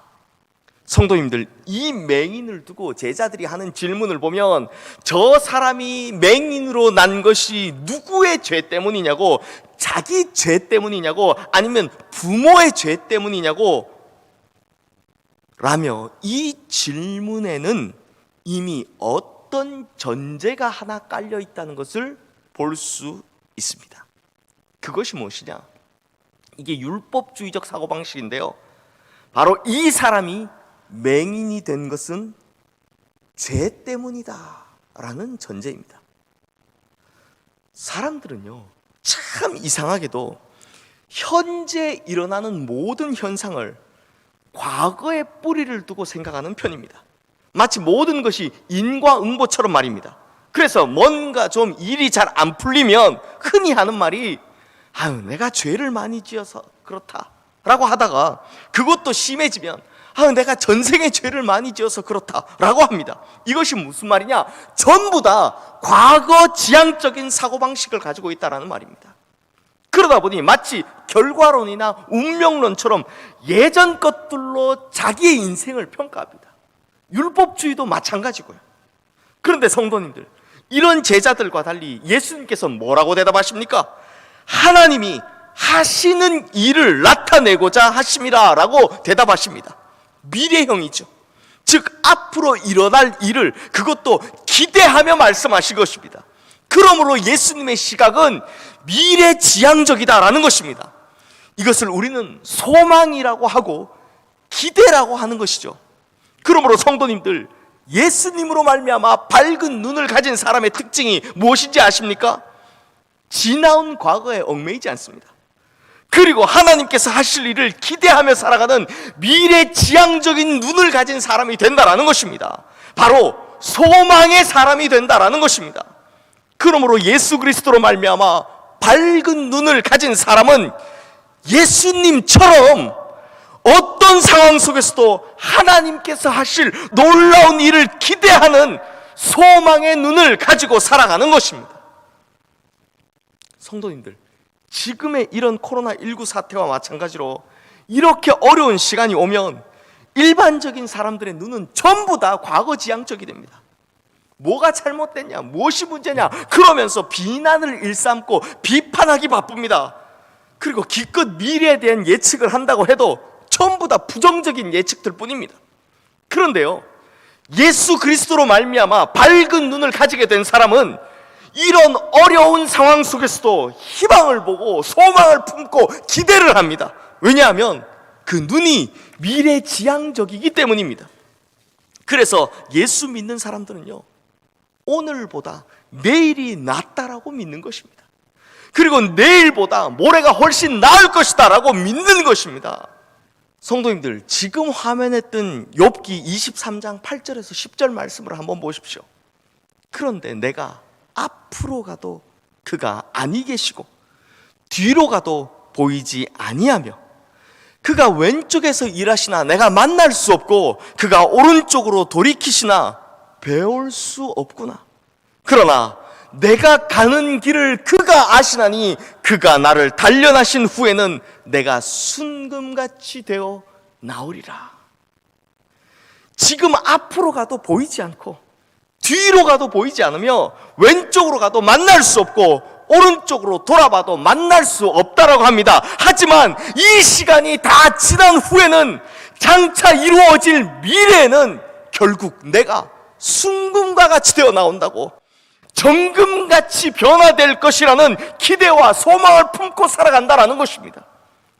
Speaker 6: 성도님들, 이 맹인을 두고 제자들이 하는 질문을 보면 저 사람이 맹인으로 난 것이 누구의 죄 때문이냐고, 자기 죄 때문이냐고, 아니면 부모의 죄 때문이냐고 라며 이 질문에는 이미 어떤 전제가 하나 깔려 있다는 것을 볼 수 있습니다. 그것이 무엇이냐? 이게 율법주의적 사고방식인데요, 바로 이 사람이 맹인이 된 것은 죄 때문이다 라는 전제입니다. 사람들은요, 참 이상하게도 현재 일어나는 모든 현상을 과거의 뿌리를 두고 생각하는 편입니다. 마치 모든 것이 인과응보처럼 말입니다. 그래서 뭔가 좀 일이 잘 안 풀리면 흔히 하는 말이 아유, 내가 죄를 많이 지어서 그렇다 라고 하다가 그것도 심해지면 아유, 내가 전생에 죄를 많이 지어서 그렇다 라고 합니다. 이것이 무슨 말이냐? 전부 다 과거 지향적인 사고방식을 가지고 있다는 말입니다. 그러다 보니 마치 결과론이나 운명론처럼 예전 것들로 자기의 인생을 평가합니다. 율법주의도 마찬가지고요. 그런데 성도님들, 이런 제자들과 달리 예수님께서 뭐라고 대답하십니까? 하나님이 하시는 일을 나타내고자 하심이라 라고 대답하십니다. 미래형이죠. 즉 앞으로 일어날 일을, 그것도 기대하며 말씀하신 것입니다. 그러므로 예수님의 시각은 미래지향적이다라는 것입니다. 이것을 우리는 소망이라고 하고 기대라고 하는 것이죠. 그러므로 성도님들, 예수님으로 말미암아 밝은 눈을 가진 사람의 특징이 무엇인지 아십니까? 지나온 과거에 얽매이지 않습니다. 그리고 하나님께서 하실 일을 기대하며 살아가는 미래지향적인 눈을 가진 사람이 된다라는 것입니다. 바로 소망의 사람이 된다라는 것입니다. 그러므로 예수 그리스도로 말미암아 밝은 눈을 가진 사람은 예수님처럼 어떤 상황 속에서도 하나님께서 하실 놀라운 일을 기대하는 소망의 눈을 가지고 살아가는 것입니다. 성도님들, 지금의 이런 코로나19 사태와 마찬가지로 이렇게 어려운 시간이 오면 일반적인 사람들의 눈은 전부 다 과거지향적이 됩니다. 뭐가 잘못됐냐, 무엇이 문제냐 그러면서 비난을 일삼고 비판하기 바쁩니다. 그리고 기껏 미래에 대한 예측을 한다고 해도 전부 다 부정적인 예측들 뿐입니다. 그런데요, 예수 그리스도로 말미암아 밝은 눈을 가지게 된 사람은 이런 어려운 상황 속에서도 희망을 보고 소망을 품고 기대를 합니다. 왜냐하면 그 눈이 미래지향적이기 때문입니다. 그래서 예수 믿는 사람들은요, 오늘보다 내일이 낫다라고 믿는 것입니다. 그리고 내일보다 모레가 훨씬 나을 것이다 라고 믿는 것입니다. 성도님들, 지금 화면에 뜬 욥기 23장 8절에서 10절 말씀을 한번 보십시오. 그런데 내가 앞으로 가도 그가 아니 계시고 뒤로 가도 보이지 아니하며 그가 왼쪽에서 일하시나 내가 만날 수 없고 그가 오른쪽으로 돌이키시나 배울 수 없구나. 그러나 내가 가는 길을 그가 아시나니 그가 나를 단련하신 후에는 내가 순금같이 되어 나오리라. 지금 앞으로 가도 보이지 않고 뒤로 가도 보이지 않으며 왼쪽으로 가도 만날 수 없고 오른쪽으로 돌아봐도 만날 수 없다라고 합니다. 하지만 이 시간이 다 지난 후에는 장차 이루어질 미래에는 결국 내가 순금과 같이 되어 나온다고, 정금같이 변화될 것이라는 기대와 소망을 품고 살아간다라는 것입니다.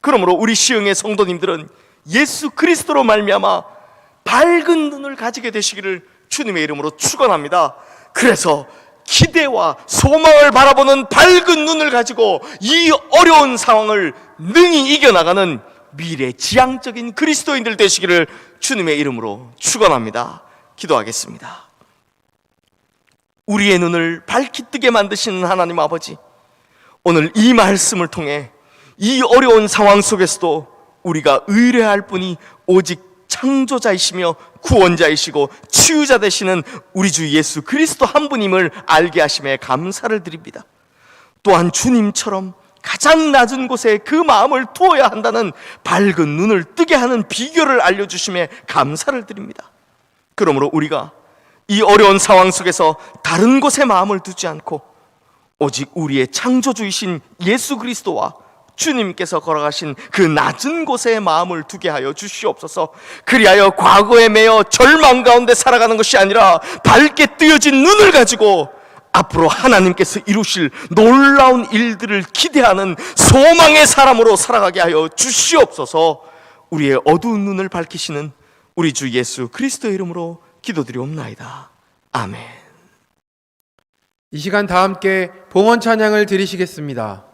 Speaker 6: 그러므로 우리 시흥의 성도님들은 예수 그리스도로 말미암아 밝은 눈을 가지게 되시기를 주님의 이름으로 축원합니다. 그래서 기대와 소망을 바라보는 밝은 눈을 가지고 이 어려운 상황을 능히 이겨나가는 미래지향적인 그리스도인들 되시기를 주님의 이름으로 축원합니다. 기도하겠습니다. 우리의 눈을 밝히 뜨게 만드시는 하나님 아버지, 오늘 이 말씀을 통해 이 어려운 상황 속에서도 우리가 의뢰할 분이 오직 창조자이시며 구원자이시고 치유자 되시는 우리 주 예수 그리스도 한 분임을 알게 하심에 감사를 드립니다. 또한 주님처럼 가장 낮은 곳에 그 마음을 두어야 한다는 밝은 눈을 뜨게 하는 비결을 알려주심에 감사를 드립니다. 그러므로 우리가 이 어려운 상황 속에서 다른 곳에 마음을 두지 않고 오직 우리의 창조주이신 예수 그리스도와 주님께서 걸어가신 그 낮은 곳에 마음을 두게 하여 주시옵소서. 그리하여 과거에 매여 절망 가운데 살아가는 것이 아니라 밝게 뜨여진 눈을 가지고 앞으로 하나님께서 이루실 놀라운 일들을 기대하는 소망의 사람으로 살아가게 하여 주시옵소서. 우리의 어두운 눈을 밝히시는 우리 주 예수 그리스도의 이름으로 기도드리옵나이다. 아멘.
Speaker 1: 이 시간 다 함께 봉헌 찬양을 드리시겠습니다.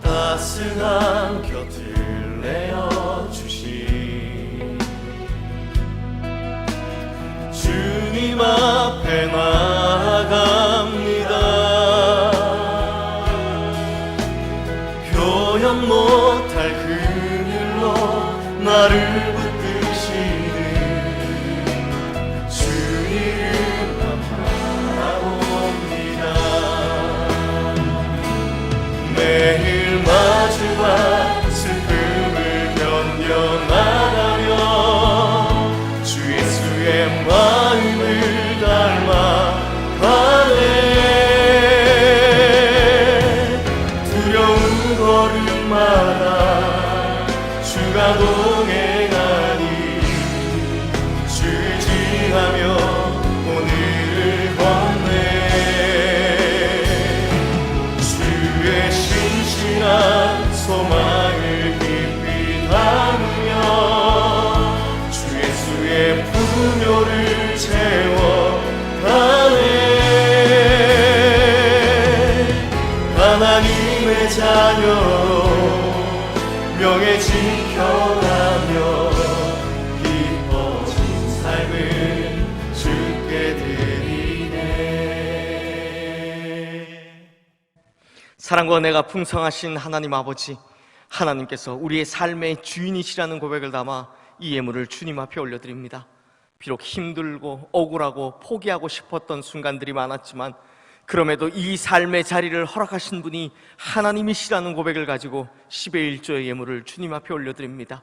Speaker 5: 따스한 곁을 내어주신 주님 앞에 나아갑니다. 표현 못할 그늘로 나를 붙드시는 주님만 바라봅니다. 매일 마주와 슬픔을 견뎌나가며 주 예수의 마음을 닮아가네. 두려운 걸음마다 주가 동행하니 주를 지하며 오늘을 건네. 주의 신실한 소망을 자녀로 명예 지켜가며 기뻐진 삶을 주께 드리네.
Speaker 6: 사랑과 은혜가 풍성하신 하나님 아버지, 하나님께서 우리의 삶의 주인이시라는 고백을 담아 이 예물을 주님 앞에 올려드립니다. 비록 힘들고 억울하고 포기하고 싶었던 순간들이 많았지만 그럼에도 이 삶의 자리를 허락하신 분이 하나님이시라는 고백을 가지고 10의 1조의 예물을 주님 앞에 올려드립니다.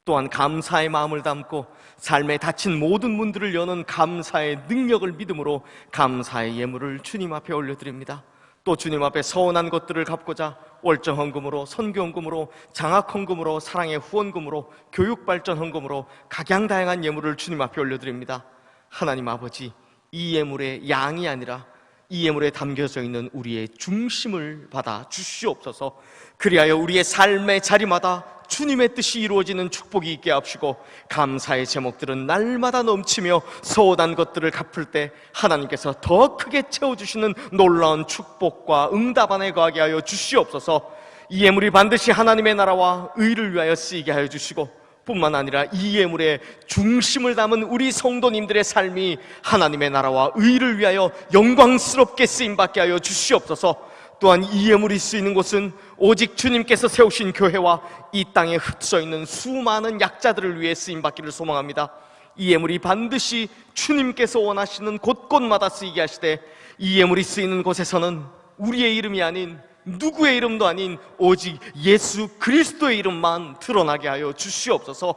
Speaker 6: 또한 감사의 마음을 담고 삶에 닫힌 모든 문들을 여는 감사의 능력을 믿음으로 감사의 예물을 주님 앞에 올려드립니다. 또 주님 앞에 서운한 것들을 갚고자 월정 헌금으로, 선교 헌금으로, 장학 헌금으로, 사랑의 후원금으로, 교육 발전 헌금으로 각양다양한 예물을 주님 앞에 올려드립니다. 하나님 아버지, 이 예물의 양이 아니라 이 예물에 담겨져 있는 우리의 중심을 받아 주시옵소서. 그리하여 우리의 삶의 자리마다 주님의 뜻이 이루어지는 축복이 있게 하시고 감사의 제목들은 날마다 넘치며 서운한 것들을 갚을 때 하나님께서 더 크게 채워주시는 놀라운 축복과 응답 안에 거하게 하여 주시옵소서. 이 예물이 반드시 하나님의 나라와 의를 위하여 쓰이게 하여 주시고 뿐만 아니라 이 예물의 중심을 담은 우리 성도님들의 삶이 하나님의 나라와 의를 위하여 영광스럽게 쓰임받게 하여 주시옵소서. 또한 이 예물이 쓰이는 곳은 오직 주님께서 세우신 교회와 이 땅에 흩어있는 수많은 약자들을 위해 쓰임받기를 소망합니다. 이 예물이 반드시 주님께서 원하시는 곳곳마다 쓰이게 하시되 이 예물이 쓰이는 곳에서는 우리의 이름이 아닌 누구의 이름도 아닌 오직 예수 그리스도의 이름만 드러나게 하여 주시옵소서.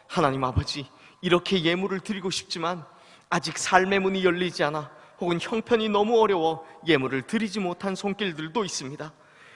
Speaker 6: 하나님 아버지, 이렇게 예물을 드리고 싶지만 아직 삶의 문이 열리지 않아 혹은 형편이 너무 어려워 예물을 드리지 못한 손길들도 있습니다.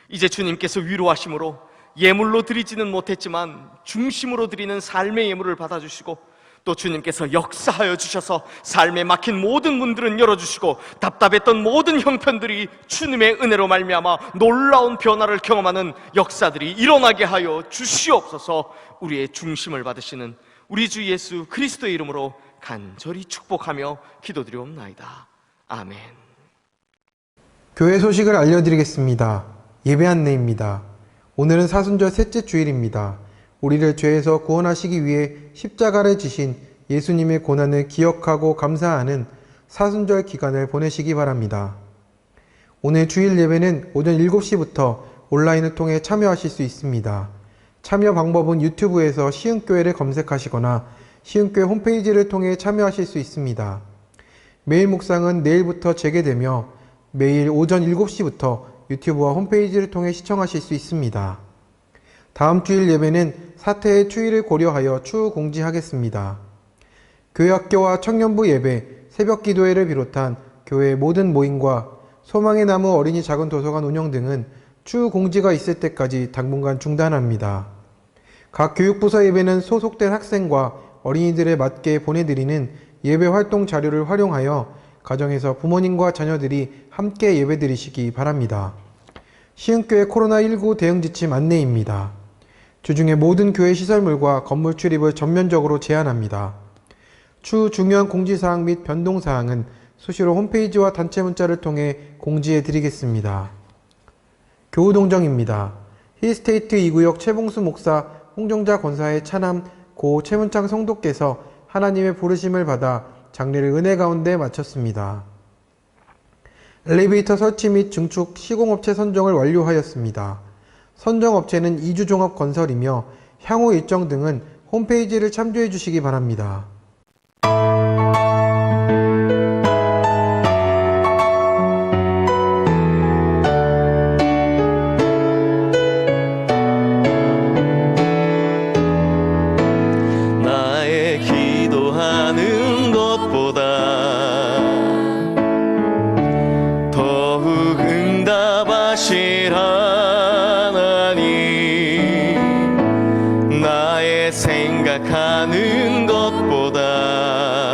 Speaker 6: 이제 주님께서 위로하심으로 예물로 드리지는 못했지만 중심으로 드리는 삶의 예물을 받아주시고 또 주님께서 역사하여 주셔서 삶에 막힌 모든 문들은 열어주시고 답답했던 모든 형편들이 주님의 은혜로 말미암아 놀라운 변화를 경험하는 역사들이 일어나게 하여 주시옵소서. 우리의 중심을 받으시는 우리 주 예수 그리스도의 이름으로 간절히 축복하며 기도드리옵나이다. 아멘.
Speaker 1: 교회 소식을 알려드리겠습니다. 예배 안내입니다. 오늘은 사순절 셋째 주일입니다. 우리를 죄에서 구원하시기 위해 십자가를 지신 예수님의 고난을 기억하고 감사하는 사순절 기간을 보내시기 바랍니다. 오늘 주일 예배는 오전 7시부터 온라인을 통해 참여하실 수 있습니다. 참여 방법은 유튜브에서 시흥교회를 검색하시거나 시흥교회 홈페이지를 통해 참여하실 수 있습니다. 매일 묵상은 내일부터 재개되며 매일 오전 7시부터 유튜브와 홈페이지를 통해 시청하실 수 있습니다. 다음 주일 예배는 사태의 추이를 고려하여 추후 공지하겠습니다. 교회학교와 청년부 예배, 새벽 기도회를 비롯한 교회의 모든 모임과 소망의 나무 어린이 작은 도서관 운영 등은 추후 공지가 있을 때까지 당분간 중단합니다. 각 교육부서 예배는 소속된 학생과 어린이들에 맞게 보내드리는 예배 활동 자료를 활용하여 가정에서 부모님과 자녀들이 함께 예배드리시기 바랍니다. 시흥교회 코로나19 대응 지침 안내입니다. 주중에 모든 교회 시설물과 건물 출입을 전면적으로 제한합니다. 추후 중요한 공지사항 및 변동사항은 수시로 홈페이지와 단체 문자를 통해 공지해 드리겠습니다. 교우동정입니다. 힐스테이트 2구역 최봉수 목사, 홍정자 권사의 차남 고 최문창 성도께서 하나님의 부르심을 받아 장례를 은혜 가운데 마쳤습니다. 엘리베이터 설치 및 증축 시공업체 선정을 완료하였습니다. 선정업체는 이주종합건설이며 향후 일정 등은 홈페이지를 참조해 주시기 바랍니다.
Speaker 5: 나의 기도하는 것보다 더욱 응답하실 하나님, 나의 생각하는 것보다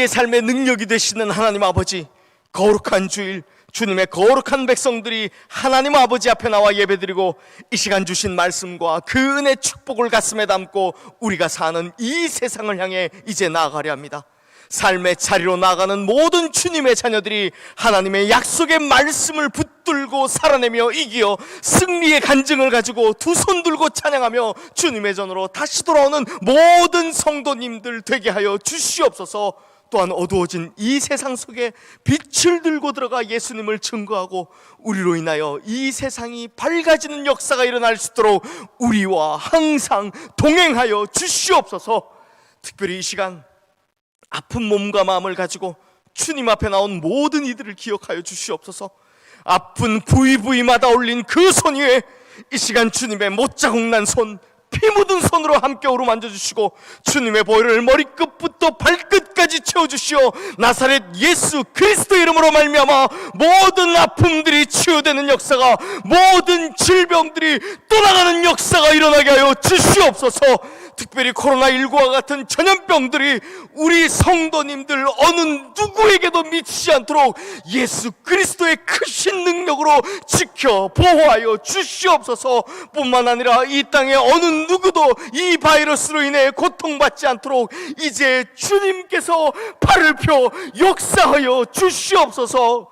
Speaker 6: 우리의 삶의 능력이 되시는 하나님 아버지, 거룩한 주일, 주님의 거룩한 백성들이 하나님 아버지 앞에 나와 예배드리고 이 시간 주신 말씀과 그 은혜 축복을 가슴에 담고 우리가 사는 이 세상을 향해 이제 나아가려 합니다. 삶의 자리로 나아가는 모든 주님의 자녀들이 하나님의 약속의 말씀을 붙들고 살아내며 이기어 승리의 간증을 가지고 두 손 들고 찬양하며 주님의 전으로 다시 돌아오는 모든 성도님들 되게 하여 주시옵소서. 또한 어두워진 이 세상 속에 빛을 들고 들어가 예수님을 증거하고 우리로 인하여 이 세상이 밝아지는 역사가 일어날 수 있도록 우리와 항상 동행하여 주시옵소서. 특별히 이 시간 아픈 몸과 마음을 가지고 주님 앞에 나온 모든 이들을 기억하여 주시옵소서. 아픈 부위부위마다 올린 그 손 위에 이 시간 주님의 못자국 난 손, 피 묻은 손으로 함께 어루만져 주시고 주님의 보혈을 머리끝부터 발끝까지 채워주시어 나사렛 예수 그리스도 이름으로 말미암아 모든 아픔들이 치유되는 역사가, 모든 질병들이 떠나가는 역사가 일어나게 하여 주시옵소서. 특별히 코로나19와 같은 전염병들이 우리 성도님들 어느 누구에게도 미치지 않도록 예수 그리스도의 크신 능력으로 지켜 보호하여 주시옵소서. 뿐만 아니라 이 땅에 어느 누구도 이 바이러스로 인해 고통받지 않도록 이제 주님께서 팔을 펴 역사하여 주시옵소서.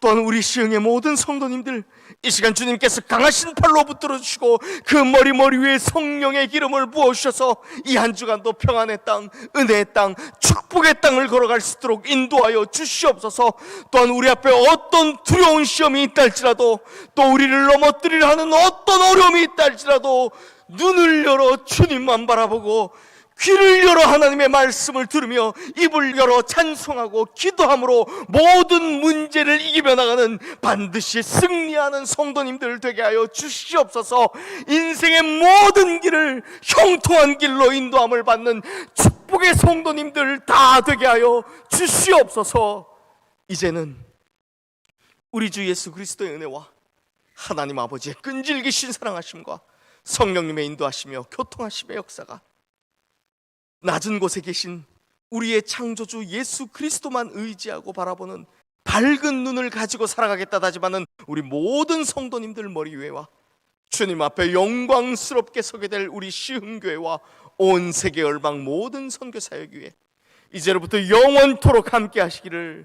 Speaker 6: 또한 우리 시흥의 모든 성도님들 이 시간 주님께서 강하신 팔로 붙들어 주시고 그 머리 위에 성령의 기름을 부어주셔서 이 한 주간도 평안의 땅, 은혜의 땅, 축복의 땅을 걸어갈 수 있도록 인도하여 주시옵소서. 또한 우리 앞에 어떤 두려운 시험이 있다 할지라도, 또 우리를 넘어뜨리려 하는 어떤 어려움이 있다 할지라도 눈을 열어 주님만 바라보고 귀를 열어 하나님의 말씀을 들으며 입을 열어 찬송하고 기도함으로 모든 문제를 이기며 나가는 반드시 승리하는 성도님들 되게 하여 주시옵소서. 인생의 모든 길을 형통한 길로 인도함을 받는 축복의 성도님들 다 되게 하여 주시옵소서. 이제는 우리 주 예수 그리스도의 은혜와 하나님 아버지의 끈질기신 사랑하심과 성령님의 인도하시며 교통하심의 역사가 낮은 곳에 계신 우리의 창조주 예수 그리스도만 의지하고 바라보는 밝은 눈을 가지고 살아가겠다 다짐하는 우리 모든 성도님들 머리 위에와 주님 앞에 영광스럽게 서게 될 우리 시흥교회와 온 세계 열방 모든 선교사역 위에 이제로부터 영원토록 함께 하시기를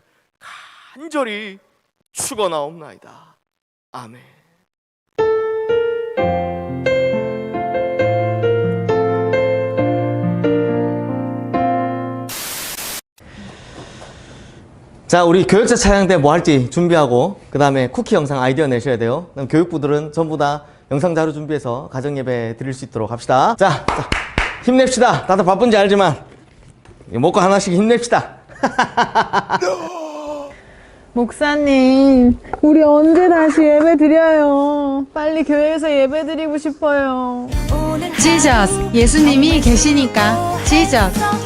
Speaker 6: 간절히 축원하옵나이다. 아멘.
Speaker 7: 자, 우리 교육자 촬영 때 뭐 할지 준비하고 그 다음에 쿠키 영상 아이디어 내셔야 돼요. 그럼 교육부들은 전부 다 영상 자료 준비해서 가정예배 드릴 수 있도록 합시다. 자, 힘냅시다. 다들 바쁜지 알지만 먹고 하나씩 힘냅시다.
Speaker 8: 목사님, 우리 언제 다시 예배 드려요? 빨리 교회에서 예배 드리고 싶어요.
Speaker 9: 지저스, 예수님이 계시니까 지저스.